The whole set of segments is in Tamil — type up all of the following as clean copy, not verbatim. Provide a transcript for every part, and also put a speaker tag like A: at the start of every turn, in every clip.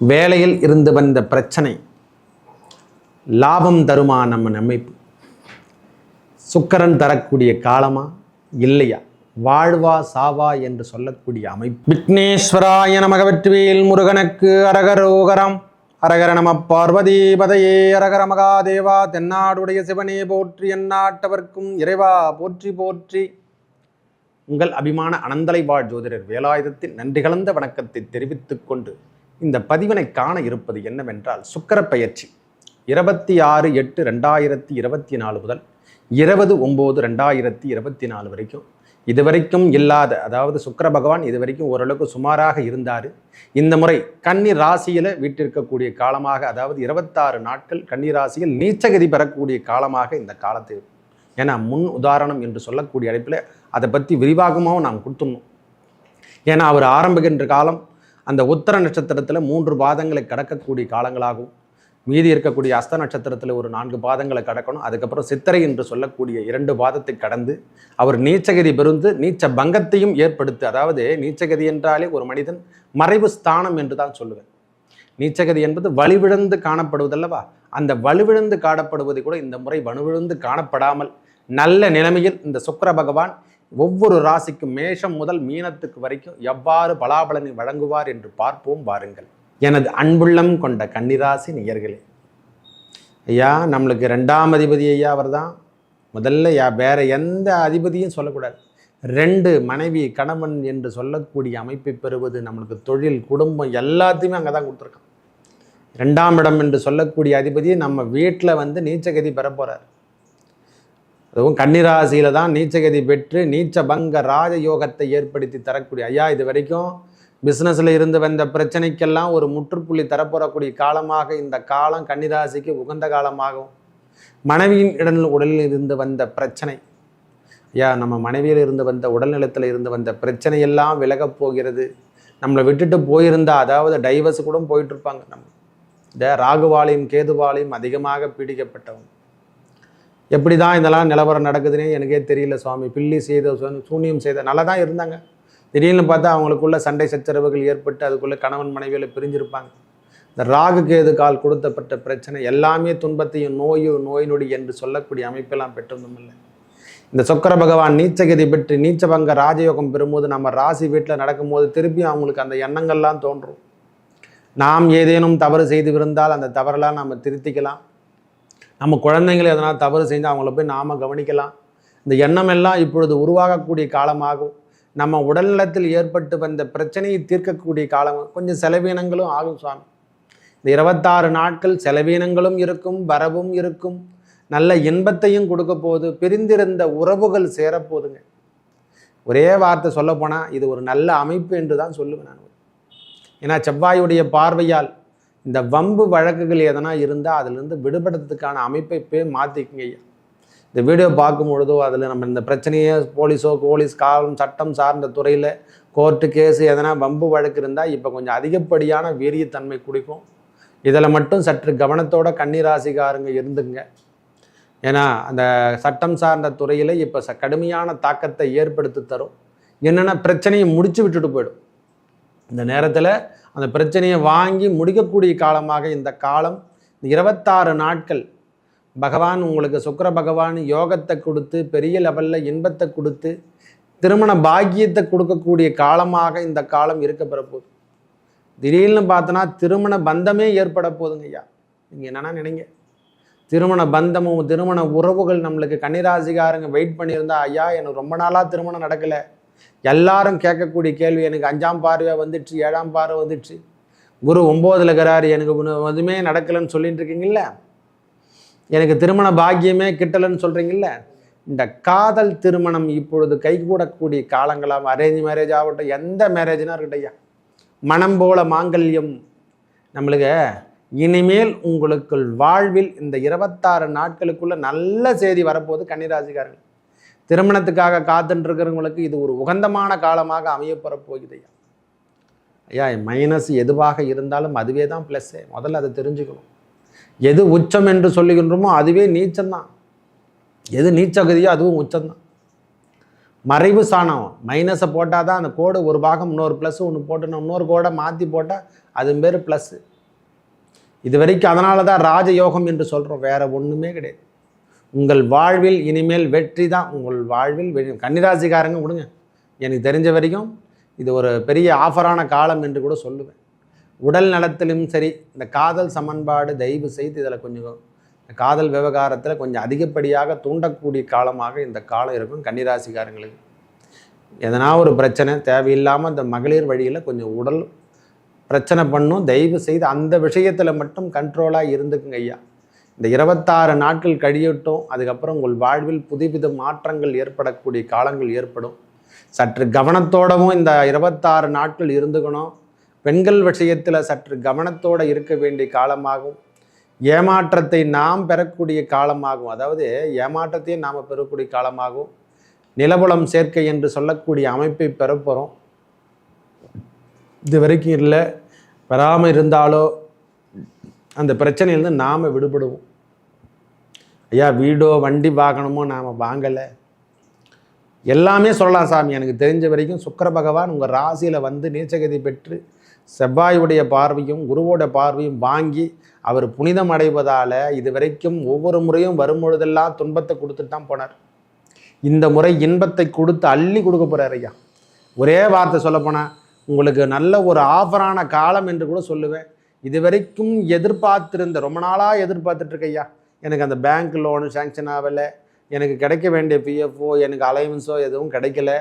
A: வேலையில் இருந்து வந்த பிரச்சனை லாபம் தருமா நம்ம அமைப்பு? சுக்கிரன் தரக்கூடிய காலமா இல்லையா? வாழ்வா சாவா என்று சொல்லக்கூடிய அமைப்பு. விக்னேஸ்வராய நமக. வெற்றிவேல் முருகனுக்கு அரகரோகரம். அரகர நம பார்வதி பதையே. அரகர மகாதேவா. தென்னாடுடைய சிவனே போற்றி, எந்நாட்டவர்க்கும் இறைவா போற்றி போற்றி. உங்கள் அபிமான அனந்தலை வாழ் ஜோதிடர் வேலாயுதத்தின் நன்றி கலந்த வணக்கத்தை தெரிவித்துக் கொண்டு இந்த பதிவினை காண இருப்பது என்னவென்றால், சுக்கிர பெயர்ச்சி 26/8/2024 முதல் 20/9/2024 வரைக்கும் இதுவரைக்கும் இல்லாத, அதாவது சுக்கிர பகவான் இதுவரைக்கும் ஓரளவுக்கு சுமாராக இருந்தார். இந்த முறை கன்னி ராசியில் வீட்டிருக்கக்கூடிய காலமாக, அதாவது 26 நாட்கள் கன்னி ராசியில் நீச்சகதி பெறக்கூடிய காலமாக இந்த காலத்தை, ஏன்னா முன் உதாரணம் என்று சொல்லக்கூடிய அழைப்பில் அதை பற்றி விரிவாகமாகவும் நாம் கொடுத்துடணும். ஏன்னா அவர் ஆரம்பிக்கின்ற காலம் அந்த உத்தர நட்சத்திரத்தில் 3 பாதங்களை கடக்கக்கூடிய காலங்களாகவும், மீதி இருக்கக்கூடிய அஸ்த நட்சத்திரத்தில் ஒரு 4 பாதங்களை கடக்கணும். அதுக்கப்புறம் சித்திரை என்று சொல்லக்கூடிய 2 பாதத்தை கடந்து அவர் நீச்சகதி பெருந்து நீச்ச பங்கத்தையும் ஏற்படுத்தி, அதாவது நீச்சகதி என்றாலே ஒரு மனிதன் மறைவு ஸ்தானம் என்று தான் சொல்லுவேன். நீச்சகதி என்பது வலுவிழந்து காணப்படுவதல்லவா? அந்த வலுவிழந்து காணப்படுவதை கூட இந்த முறை வலுவிழந்து காணப்படாமல் நல்ல நிலைமையில் இந்த சுக்கிர பகவான் ஒவ்வொரு ராசிக்கும் மேஷம் முதல் மீனத்துக்கு வரைக்கும் எவ்வாறு பலாபலனை வழங்குவார் என்று பார்ப்போம் வாருங்கள். எனது அன்புள்ளம் கொண்ட கன்னிராசி நேயர்களே, ஐயா நம்மளுக்கு 2ஆம் அதிபதி ஐயா அவர் தான் முதல்ல. வேற எந்த அதிபதியும் சொல்லக்கூடாது. 2 மனைவி கணவன் என்று சொல்லக்கூடிய அமைப்பை பெறுவது நம்மளுக்கு தொழில் குடும்பம் எல்லாத்தையுமே அங்கே தான் கொடுத்துருக்கோம். 2ஆம் இடம் என்று சொல்லக்கூடிய அதிபதியை நம்ம வீட்டில் நீச்சகதி பெற போகிறார். அதுவும் கன்னிராசியில் தான் நீச்சகதி பெற்று நீச்ச பங்க ராஜயோகத்தை ஏற்படுத்தி தரக்கூடிய ஐயா. இது வரைக்கும் பிஸ்னஸில் இருந்து வந்த பிரச்சனைக்கெல்லாம் ஒரு முற்றுப்புள்ளி தரப்போறக்கூடிய காலமாக இந்த காலம் கன்னிராசிக்கு உகந்த காலமாகும். மனைவியின் உடலில் இருந்து வந்த பிரச்சனை ஐயா, நம்ம மனைவியில் இருந்து வந்த உடல்நலத்தில் இருந்து வந்த பிரச்சனையெல்லாம் விலகப் போகிறது. நம்மளை விட்டுட்டு போயிருந்தா, அதாவது டைவர்ஸ் கூட போயிட்டுருப்பாங்க. நம்ம இந்த ராகுவாலையும் கேதுவாலையும் அதிகமாக பீடிக்கப்பட்டவங்க. எப்படி தான் இதெல்லாம் நிலவரம் நடக்குதுன்னே எனக்கே தெரியல சுவாமி. பில்லி செய்த சூனியம் செய்த நல்லா தான் இருந்தாங்க. திடீர்னு பார்த்தா அவங்களுக்குள்ள சண்டை சச்சரவுகள் ஏற்பட்டு அதுக்குள்ளே கணவன் மனைவியில் பிரிஞ்சிருப்பாங்க. இந்த ராகு கேது கால் கொடுத்தப்பட்ட பிரச்சனை எல்லாமே துன்பத்தையும் நோய் நொடி என்று சொல்லக்கூடிய அமைப்பெல்லாம் பெற்றிருந்தோமில்லை. இந்த சுக்கிர பகவான் நீச்சகதி பெற்று நீச்சபங்க ராஜயோகம் பெறும்போது நம்ம ராசி வீட்டில் நடக்கும்போது திருப்பியும் அவங்களுக்கு அந்த எண்ணங்கள்லாம் தோன்றும். நாம் ஏதேனும் தவறு செய்து இருந்தால் அந்த தவறெல்லாம் நம்ம திருத்திக்கலாம். நம்ம குழந்தைங்களை எதனால் தவறு செஞ்சால் அவங்கள போய் நாம் கவனிக்கலாம். இந்த எண்ணம் எல்லாம் இப்பொழுது உருவாகக்கூடிய காலமாகும். நம்ம உடல்நலத்தில் ஏற்பட்டு வந்த பிரச்சனையை தீர்க்கக்கூடிய காலம். கொஞ்சம் செலவீனங்களும் ஆகும் சுவாமி. இந்த 26 நாட்கள் செலவீனங்களும் இருக்கும், வரவும் இருக்கும், நல்ல இன்பத்தையும் கொடுக்க போகுது. பிரிந்திருந்த உறவுகள் சேரப்போகுதுங்க. ஒரே வார்த்தை சொல்லப்போனால் இது ஒரு நல்ல அமைப்பு என்று தான் சொல்லுவேன் நான். ஏன்னா செவ்வாயுடைய பார்வையால் இந்த வம்பு வழக்குகள் எதனா இருந்தால் அதிலிருந்து விடுபடுறதுக்கான அமைப்பை போய் மாற்றிக்குங்க ஐயா. இந்த வீடியோ பார்க்கும் பொழுதோ அதில் நம்ம இந்த பிரச்சனையை போலீஸ் காலம் சட்டம் சார்ந்த துறையில் கோர்ட்டு கேஸு எதனா வம்பு வழக்கு இருந்தால் இப்போ கொஞ்சம் அதிகப்படியான வீரியத்தன்மை குடிக்கும். இதில் மட்டும் சற்று கவனத்தோட கன்னிராசிக்காரங்க இருந்துங்க. ஏன்னா அந்த சட்டம் சார்ந்த துறையில் இப்போ கடுமையான தாக்கத்தை ஏற்படுத்தி தரும். என்னென்ன பிரச்சனையை முடிச்சு விட்டுட்டு போயிடும். இந்த நேரத்தில் அந்த பிரச்சனையை வாங்கி முடிக்கக்கூடிய காலமாக இந்த காலம். இந்த 26 நாட்கள் பகவான் உங்களுக்கு சுக்கிர பகவான் யோகத்தை கொடுத்து பெரிய லெவலில் இன்பத்தை கொடுத்து திருமண பாக்கியத்தை கொடுக்கக்கூடிய காலமாக இந்த காலம் இருக்க பெறப்போகுது. திடீர்னு பார்த்தோன்னா திருமண பந்தமே ஏற்பட போகுதுங்க ஐயா. நீங்கள் என்னென்னா நினைங்க, திருமண பந்தமும் திருமண உறவுகள் நம்மளுக்கு கன்னிராசிக்காரங்க வெயிட் பண்ணியிருந்தா, ஐயா எனக்கு ரொம்ப நாளாக திருமணம் நடக்கலை. எல்லாரும் கேட்கக்கூடிய கேள்வி, எனக்கு 5ஆம் பார்வை வந்துடுச்சு, 7ஆம் பார்வை வந்துடுச்சு, குரு 9ல் இருக்கிறாரு, எனக்கு எதுவுமே நடக்கலைன்னு சொல்லிட்டு இருக்கீங்கல்ல, எனக்கு திருமண பாக்கியமே கிட்டலைன்னு சொல்கிறீங்கல்ல. இந்த காதல் திருமணம் இப்பொழுது கைகூடக்கூடிய காலங்களாக, அரேஞ்ச் மேரேஜ் ஆகட்டும், எந்த மேரேஜ்னா இருக்கட்டும் ஐயா, மனம் போல மாங்கல்யம். நம்மளுக்கு இனிமேல் உங்களுக்கு வாழ்வில் இந்த 26 நாட்களுக்குள்ள நல்ல செய்தி வரப்போகுது. கன்னிராசிக்காரர்கள் திருமணத்துக்காக காத்துருக்கிறவங்களுக்கு இது ஒரு உகந்தமான காலமாக அமையப்பெற போகுது ஐயா. ஐயா மைனஸ் எதுவாக இருந்தாலும் அதுவே தான் ப்ளஸ்ஸே. முதல்ல அதை தெரிஞ்சுக்கணும். எது உச்சம் என்று சொல்லுகின்றோமோ அதுவே நீச்சம்தான். எது நீச்சகதியோ அதுவும் உச்சம்தான். மறைவு சாணம் மைனஸை போட்டால் தான் அந்த கோடு ஒரு பாகம் இன்னொரு ப்ளஸ் ஒன்று போட்டு இன்னொரு கோடை மாற்றி போட்டால் அது பேர் ப்ளஸ்ஸு. இது வரைக்கும் அதனால தான் ராஜயோகம் என்று சொல்கிறோம், வேற ஒன்றுமே கிடையாது. உங்கள் வாழ்வில் இனிமேல் வெற்றி தான். உங்கள் வாழ்வில் கன்னிராசிக்காரங்க விடுங்க, எனக்கு தெரிஞ்ச வரைக்கும் இது ஒரு பெரிய ஆஃபரான காலம் என்று கூட சொல்லுவேன். உடல் நலத்திலும் சரி, இந்த காதல் சமன்பாடு தயவு செய்து இதில் கொஞ்சம் காதல் விவகாரத்தில் கொஞ்சம் அதிகப்படியாக தூண்டக்கூடிய காலமாக இந்த காலம் இருக்கும். கன்னிராசிக்காரங்களுக்கு எதனா ஒரு பிரச்சனை தேவையில்லாமல் இந்த மகளிர் வழியில் கொஞ்சம் உடல் பிரச்சனை பண்ணும். தயவு செய்து அந்த விஷயத்தில் மட்டும் கண்ட்ரோலாக இருந்துக்குங்க ஐயா. இந்த 26 நாட்கள் கழியட்டும், அதுக்கப்புறம் உங்கள் வாழ்வில் புதுவித மாற்றங்கள் ஏற்படக்கூடிய காலங்கள் ஏற்படும். சற்று கவனத்தோடவும் இந்த 26 நாட்கள் இருந்துக்கணும். பெண்கள் விஷயத்தில் சற்று கவனத்தோடு இருக்க வேண்டிய காலமாகும். ஏமாற்றத்தை நாம் பெறக்கூடிய காலமாகும், அதாவது ஏமாற்றத்தையே நாம் பெறக்கூடிய காலமாகும். நிலபுலம் சேர்க்கை என்று சொல்லக்கூடிய அமைப்பை பெறப்போகிறோம். இது வரைக்கும் இல்லை, பெறாமல் இருந்தாலோ அந்த பிரச்சனையிலேருந்து நாம் விடுபடுவோம். ஐயா வீடோ வண்டி வாகனமோ நாம் வாங்கலை, எல்லாமே சொல்லலாம் சாமி. எனக்கு தெரிஞ்ச வரைக்கும் சுக்கிர பகவான் உங்கள் ராசியில் வந்து நீச்சகதி பெற்று செவ்வாயுடைய பார்வையும் குருவோட பார்வையும் வாங்கி அவர் புனிதம் அடைவதால் இது வரைக்கும் ஒவ்வொரு முறையும் வரும்பொழுதெல்லாம் துன்பத்தை கொடுத்துட்டு தான் போனார். இந்த முறை இன்பத்தை கொடுத்து அள்ளி கொடுக்க போகிறார் ஐயா. ஒரே வார்த்தை சொல்லப்போனால் உங்களுக்கு நல்ல ஒரு ஆஃபரான காலம் என்று கூட சொல்லுவேன். இது வரைக்கும் எதிர்பார்த்திருந்த, ரொம்ப நாளாக எதிர்பார்த்துட்ருக்க ஐயா, எனக்கு அந்த பேங்க் லோனு சேங்ஷன் ஆகலை, எனக்கு கிடைக்க வேண்டிய பிஎஃப்ஓ, எனக்கு அலைவன்ஸோ எதுவும் கிடைக்கல,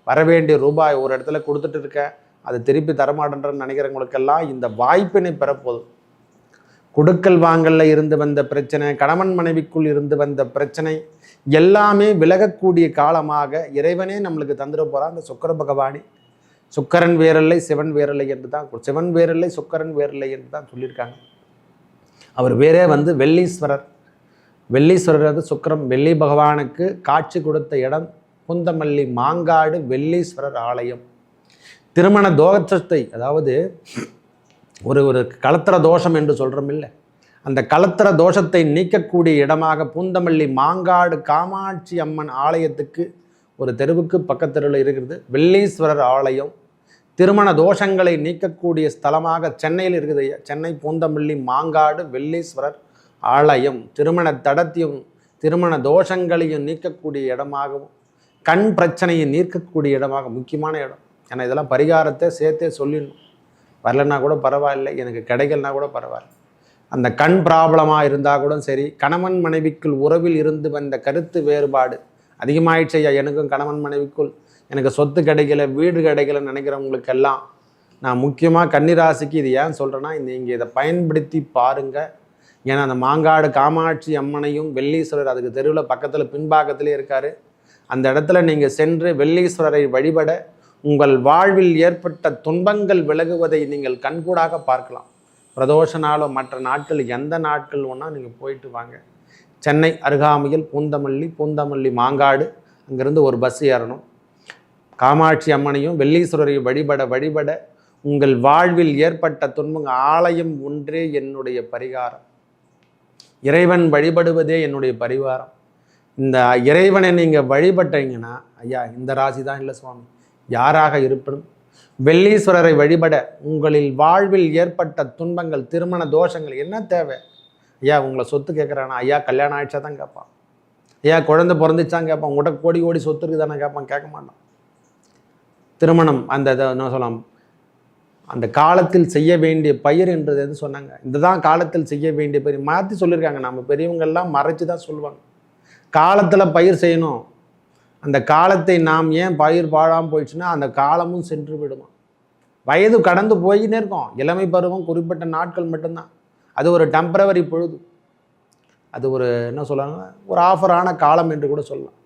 A: வர வேண்டிய ரூபாய் ஒரு இடத்துல கொடுத்துட்டு இருக்கேன், அது திருப்பி தரமாட்டேன்றன்னு நினைக்கிறவங்களுக்கெல்லாம் இந்த வாய்ப்பினை பெறப்போதும். கொடுக்கல் வாங்கலில் இருந்து வந்த பிரச்சனை, கணவன் மனைவிக்குள் இருந்து வந்த பிரச்சனை எல்லாமே விலகக்கூடிய காலமாக இறைவனே நம்மளுக்கு தந்துட போகிறான். அந்த சுக்கிர பகவானி, சுக்கரன் வேறில்லை சிவன் வேறில்லை என்று தான், சிவன் வேறில்லை சுக்கரன் வேறில்லை என்று தான் சொல்லியிருக்காங்க. அவர் வேறே வந்து வெள்ளீஸ்வரர். வெள்ளீஸ்வரர் வந்து சுக்கிரம், வெள்ளி பகவானுக்கு காட்சி கொடுத்த இடம் புந்தமல்லி மாங்காடு வெள்ளீஸ்வரர் ஆலயம். திருமண தோஷத்தை, அதாவது ஒரு கலத்திர தோஷம் என்று சொல்கிறோம் இல்லை, அந்த கலத்திர தோஷத்தை நீக்கக்கூடிய இடமாக பூந்தமல்லி மாங்காடு காமாட்சி அம்மன் ஆலயத்துக்கு ஒரு தெருவுக்கு பக்கத்தெருவில் இருக்கிறது வெள்ளீஸ்வரர் ஆலயம். திருமண தோஷங்களை நீக்கக்கூடிய ஸ்தலமாக சென்னையில் இருக்குது ஐயா. சென்னை பூந்தமல்லி மாங்காடு வெள்ளீஸ்வரர் ஆலயம் திருமண தடத்தையும் திருமண தோஷங்களையும் நீக்கக்கூடிய இடமாகவும் கண் பிரச்சனையை நீக்கக்கூடிய இடமாக முக்கியமான இடம். ஏன்னா இதெல்லாம் பரிகாரத்தை சேர்த்தே சொல்லிடணும். வரலன்னா கூட பரவாயில்லை, எனக்கு கிடைக்கலனா கூட பரவாயில்ல. அந்த கண் ப்ராப்ளமாக இருந்தால் கூட சரி, கணவன் மனைவிக்குள் உறவில் இருந்து வந்த கருத்து வேறுபாடு அதிகமாகிடுச்சு ஐயா. எனக்கும் கணவன் மனைவிக்குள் எனக்கு சொத்து கிடைக்கல, வீடு கிடைக்கலன்னு நினைக்கிறவங்களுக்கெல்லாம் நான் முக்கியமாக கன்னிராசிக்கு இது ஏன் சொல்கிறேன்னா, நீங்கள் இதை பயன்படுத்தி பாருங்கள். ஏன்னா அந்த மாங்காடு காமாட்சி அம்மனையும் வெள்ளீஸ்வரர் அதுக்கு தெருவில் பக்கத்தில் பின்பாக்கத்திலே இருக்கார். அந்த இடத்துல நீங்கள் சென்று வெள்ளீஸ்வரரை வழிபட உங்கள் வாழ்வில் ஏற்பட்ட துன்பங்கள் விலகுவதை நீங்கள் கண்கூடாக பார்க்கலாம். பிரதோஷ நாளோ மற்ற நாட்கள் எந்த நாட்கள் ஒன்றா நீங்கள் போயிட்டு வாங்க. சென்னை அருகாமையில் பூந்தமல்லி மாங்காடு, அங்கேருந்து ஒரு பஸ் ஏறணும். காமாட்சி அம்மனையும் வெள்ளீஸ்வரரையும் வழிபட உங்கள் வாழ்வில் ஏற்பட்ட துன்பங்கள், ஆலயம் ஒன்றே என்னுடைய பரிகாரம், இறைவன் வழிபடுவதே என்னுடைய பரிகாரம். இந்த இறைவனை நீங்கள் வழிபட்டீங்கன்னா ஐயா, இந்த ராசி தான் இல்லை சுவாமி, யாராக இருப்பினும் வெள்ளீஸ்வரரை வழிபட உங்களில் வாழ்வில் ஏற்பட்ட துன்பங்கள், திருமண தோஷங்கள் என்ன தேவை ஐயா? உங்களை சொத்து கேட்குறானா ஐயா? கல்யாணம் ஆயிடுச்சா தான் கேட்பான் ஐயா. குழந்தை பிறந்துச்சான் கேட்பான். உங்கள்கிட்ட கோடி சொத்து இருக்குதானே கேட்பான்? கேட்க மாட்டான். திருமணம் அந்த என்ன சொல்லலாம், அந்த காலத்தில் செய்ய வேண்டிய பயிர் என்றது எது சொன்னாங்க, இந்த தான் காலத்தில் செய்ய வேண்டிய பயிர் மாற்றி சொல்லியிருக்காங்க. நம்ம பெரியவங்கள்லாம் மறைச்சி தான் சொல்லுவாங்க. காலத்தில் பயிர் செய்யணும். அந்த காலத்தை நாம் ஏன் பயிர் பாழாமல் போயிடுச்சுன்னா அந்த காலமும் சென்று விடுமா. வயது கடந்து போயின்னே இருக்கும். இளமை பருவம் குறிப்பிட்ட நாட்கள் மட்டும்தான். அது ஒரு டெம்பரவரி பொழுது. அது ஒரு என்ன சொல்கிறாங்க, ஒரு ஆஃபரான காலம் என்று கூட சொல்லலாம்.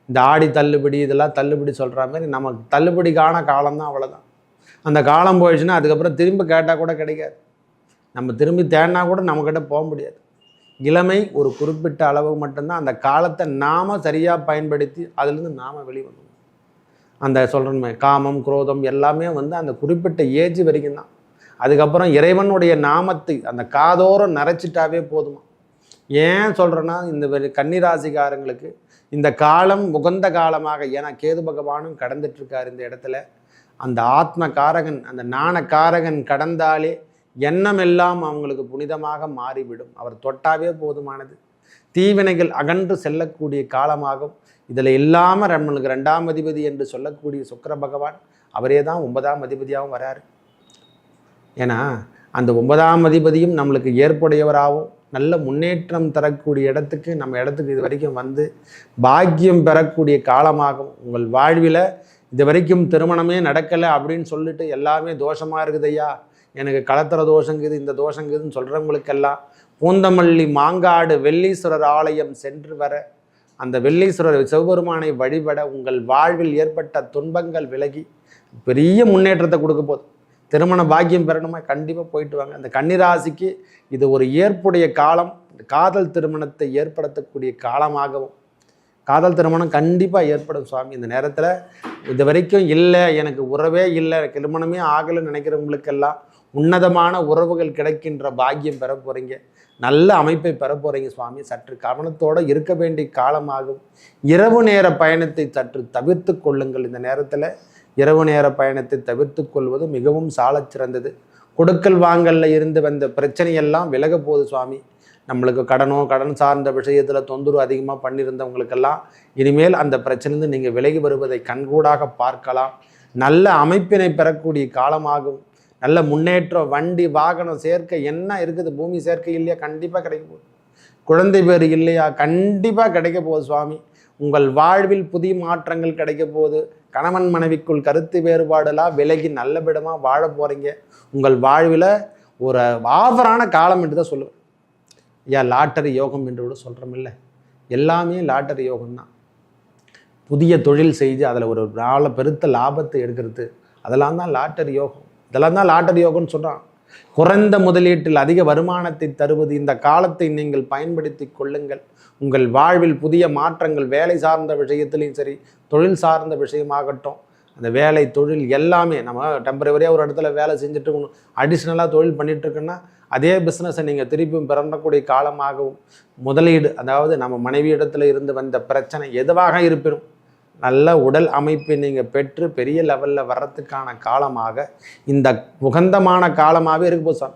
A: இந்த ஆடி தள்ளுபடி இதெல்லாம் தள்ளுபடி சொல்கிற மாதிரி நமக்கு தள்ளுபடிக்கான காலம்தான், அவ்வளோதான். அந்த காலம் போயிடுச்சுன்னா அதுக்கப்புறம் திரும்ப கேட்டால் கூட கிடைக்காது. நம்ம திரும்பி தேடினா கூட நம்மக்கிட்ட போக முடியாது. இளமை ஒரு குறிப்பிட்ட அளவு மட்டும்தான். அந்த காலத்தை நாம் சரியாக பயன்படுத்தி அதுலேருந்து நாம் வெளிவந்தோம். அந்த சொல்கிறோமே காமம் குரோதம் எல்லாமே வந்து அந்த குறிப்பிட்ட ஏஜ் வரைக்கும் தான். அதுக்கப்புறம் இறைவனுடைய நாமத்தை அந்த காதோரம் நரைச்சிட்டாவே போதுமா. ஏன் சொல்கிறேன்னா, இந்த கன்னிராசிக்காரங்களுக்கு இந்த காலம் உகந்த காலமாக, ஏன்னா கேது பகவானும் கடந்துட்டுருக்கார் இந்த இடத்துல. அந்த ஆத்ம காரகன், அந்த ஞான காரகன் கடந்தாலே எண்ணம் எல்லாம் அவங்களுக்கு புனிதமாக மாறிவிடும். அவர் தொட்டாவே போதுமானது. தீவினைகள் அகன்று செல்லக்கூடிய காலமாகும். இதில் இல்லாமல் நம்மளுக்கு 2ஆம் அதிபதி என்று சொல்லக்கூடிய சுக்கிர பகவான் அவரே தான் 9ஆம் அதிபதியாகவும் வராரு. ஏன்னா அந்த 9ஆம் அதிபதியும் நம்மளுக்கு ஏற்புடையவராகவும் நல்ல முன்னேற்றம் தரக்கூடிய இடத்துக்கு நம்ம இடத்துக்கு இது வரைக்கும் வந்து பாக்கியம் பெறக்கூடிய காலமாகும். உங்கள் வாழ்வில் இது வரைக்கும் திருமணமே நடக்கலை அப்படின்னு சொல்லிட்டு எல்லாருமே தோஷமாக இருக்குது ஐயா, எனக்கு கலத்திர தோஷங்குது, இந்த தோஷங்குதுன்னு சொல்கிறவங்களுக்கெல்லாம் பூந்தமல்லி மாங்காடு வெள்ளீஸ்வரர் ஆலயம் சென்று வர, அந்த வெள்ளீஸ்வரர் சிவபெருமானை வழிபட உங்கள் வாழ்வில் ஏற்பட்ட துன்பங்கள் விலகி பெரிய முன்னேற்றத்தை கொடுக்க போகுது. திருமண பாக்கியம் பெறணுமா, கண்டிப்பாக போயிட்டு வாங்க. அந்த கன்னிராசிக்கு இது ஒரு ஏற்புடைய காலம். காதல் திருமணத்தை ஏற்படுத்தக்கூடிய காலமாகவும், காதல் திருமணம் கண்டிப்பாக ஏற்படும் சுவாமி. இந்த நேரத்தில் இது வரைக்கும் இல்லை, எனக்கு உறவே இல்லை, திருமணமே ஆகலைன்னு நினைக்கிறவங்களுக்கெல்லாம் உன்னதமான உறவுகள் கிடைக்கின்ற பாக்கியம் பெற போகிறீங்க. நல்ல அமைப்பை பெற போகிறீங்க சுவாமி. சற்று கவனத்தோடு இருக்க வேண்டிய காலமாகும். இரவு நேர பயணத்தை சற்று தவிர்த்து கொள்ளுங்கள். இந்த நேரத்தில் இரவு நேர பயணத்தை தவிர்த்து கொள்வது மிகவும் சாலச் சிறந்தது. கொடுக்கல் வாங்கல்ல இருந்து வந்த பிரச்சனையெல்லாம் விலக போகுது சுவாமி. நம்மளுக்கு கடன் சார்ந்த விஷயத்தில் தொந்தரவு அதிகமாக பண்ணியிருந்தவங்களுக்கெல்லாம் இனிமேல் அந்த பிரச்சனைந்து நீங்கள் விலகி வருவதை கண்கூடாக பார்க்கலாம். நல்ல அமைப்பினை பெறக்கூடிய காலமாகும். நல்ல முன்னேற்றம், வண்டி வாகனம் சேர்க்கை என்ன இருக்குது, பூமி சேர்க்கை இல்லையா, கண்டிப்பாக கிடைக்க போகுது. குழந்தை பேர் இல்லையா, கண்டிப்பாக கிடைக்க போகுது சுவாமி. உங்கள் வாழ்வில் புதிய மாற்றங்கள் கிடைக்க போகுது. கணவன் மனைவிக்குள் கருத்து வேறுபாடெல்லாம் விலகி நல்லபடியாக வாழ போகிறீங்க. உங்கள் வாழ்வில் ஒரு ஆஃபரான காலம் என்று தான் சொல்லுவேன். ஏன் லாட்டரி யோகம் என்று கூட சொல்கிறோமில்ல, எல்லாமே லாட்டரி யோகம்தான். புதிய தொழில் செய்து அதில் ஒரு பெருத்த லாபத்தை எடுக்கிறது, அதெல்லாம் தான் லாட்டரி யோகம். இதெல்லாம் தான் லாட்டரி யோகம்னு சொல்கிறான். குறைந்த முதலீட்டில் அதிக வருமானத்தை தருவது. இந்த காலத்தை நீங்கள் பயன்படுத்தி கொள்ளுங்கள். உங்கள் வாழ்வில் புதிய மாற்றங்கள், வேலை சார்ந்த விஷயத்துலையும் சரி, தொழில் சார்ந்த விஷயமாகட்டும், அந்த வேலை தொழில் எல்லாமே நம்ம டெம்பரவரியாக ஒரு இடத்துல வேலை செஞ்சுட்டு அடிஷ்னலாக தொழில் பண்ணிகிட்ருக்குன்னா அதே பிஸ்னஸை நீங்கள் திருப்பியும் பிறந்தக்கூடிய காலமாகவும், முதலீடு, அதாவது நம்ம மனைவி இடத்துல இருந்து வந்த பிரச்சனை எதுவாக இருப்பினும் நல்ல உடல் அமைப்பை நீங்கள் பெற்று பெரிய லெவலில் வர்றதுக்கான காலமாக இந்த உகந்தமான காலமாகவே இருக்கும் சார்.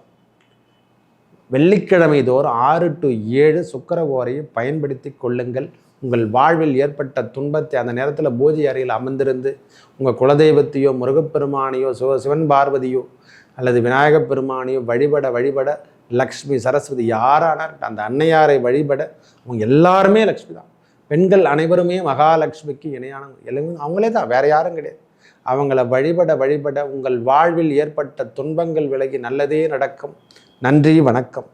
A: வெள்ளிக்கிழமை தோறும் 6 to 7 சுக்கிர ஓரையை பயன்படுத்தி கொள்ளுங்கள். உங்கள் வாழ்வில் ஏற்பட்ட துன்பத்தை அந்த நேரத்தில் பூஜை அறையில் அமர்ந்திருந்து உங்கள் குலதெய்வத்தையோ முருகப்பெருமானையோ சிவன் பார்வதியோ அல்லது விநாயகப் பெருமானையோ வழிபட லக்ஷ்மி சரஸ்வதி யாரானார் அந்த அன்னையாரை வழிபட அவங்க எல்லாருமே லக்ஷ்மி தான். பெண்கள் அனைவருமே மகாலட்சுமிக்கு இணையானவங்க. எல்லாமே அவங்களே தான், வேற யாரும் கிடையாது. அவங்கள வழிபட உங்கள் வாழ்வில் ஏற்பட்ட துன்பங்கள் விலகி நல்லதே நடக்கும். நன்றி, வணக்கம்.